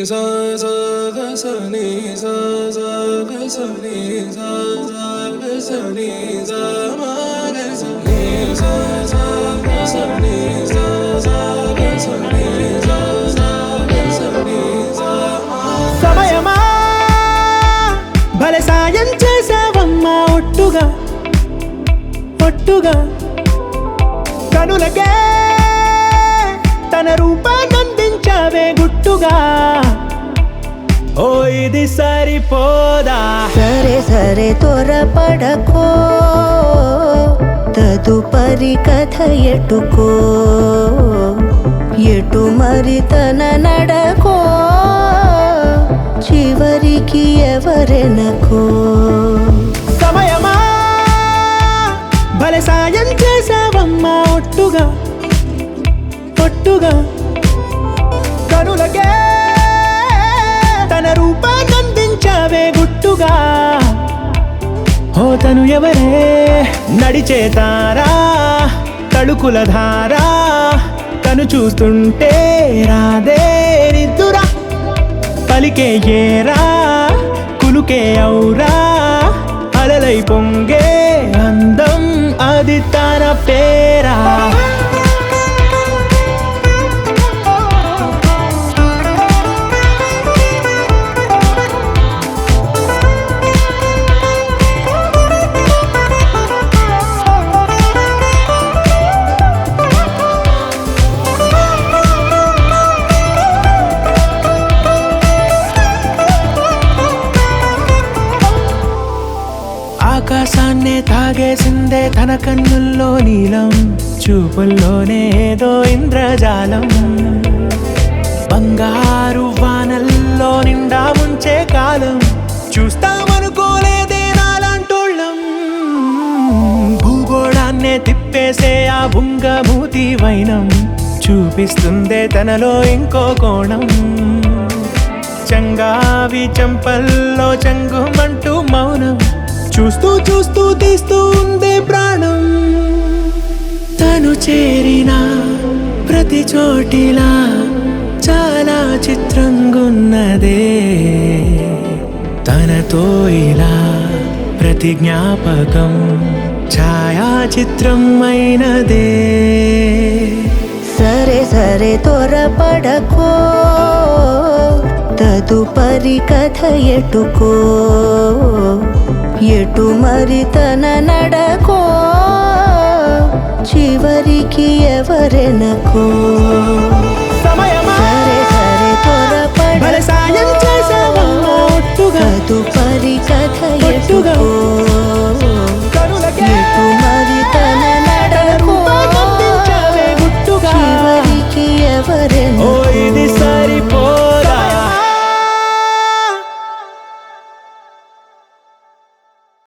sa sa ga sa ni sa sa ga sa ni sa sa ga sa ni sa ma ga sa ni sa sa ga sa ni sa sa ga sa ni sa sa ga sa ni sa ma సమయమా భలే సాయం చేసావమ్మా ఒట్టుగా ఒట్టుగా కనులకే తన రూపాన్నందించావే గుట్టుగా ఓ ఇది సరిపోదా సరే సరే త్వరపడకో తదుపరి కథ ఎటుకో ఎటు మరి తన నడకో చివరికి ఎవరెనకో సమయమా భలే సాయం చేసావమ్మా ఒట్టుగా ఒట్టుగా కనులకే తన రూపాన్నందించావే గుట్టుగా ఓ తను ఎవరే నడిచే తారా తళుకుల ధారా తను చూస్తుంటే రాదే నిద్దురా పలికే ఏరా కులుకే ఔరా అలలై పొంగే అందం అది తన పేరా ఆకాశాన్నే తాగేసిందే తన కన్నుల్లో నీలం చూపుల్లోనే ఏదో ఇంద్రజాలం బంగారు వానల్లో నిండా ఉంచే కాలం చూస్తామనుకోలేదే నాలాంటోళ్ళం భూగోళాన్నే తిప్పేసే ఆ బుంగమూతి వైనం చూపిస్తుందే తనలో ఇంకో కోణం చంగావి చంపల్లో చంగుమంటూ మౌనం చూస్తూ చూస్తూ తీస్తూ ఉందే ప్రాణం తను చేరిన ప్రతి చోటిలా చాలా చిత్రంగున్నదే తనతో ఇలా ప్రతి జ్ఞాపకం ఛాయాచిత్రం అయినదే సరే సరే త్వరపడకో తదుపరి కథ ఎటుకో ఎటు మరి తన నడకో చివరికి ఎవరెనకో సమయమా సరే సరే భలే సాయం చేసావమ్మా ఒట్టుగా తదుపరి కథ ఒట్టుగా ఎటుకో కనులకే ఎటు మరి తన నడకో రూపాన్నందించావే గుట్టుగా చివరికి ఎవరెనకో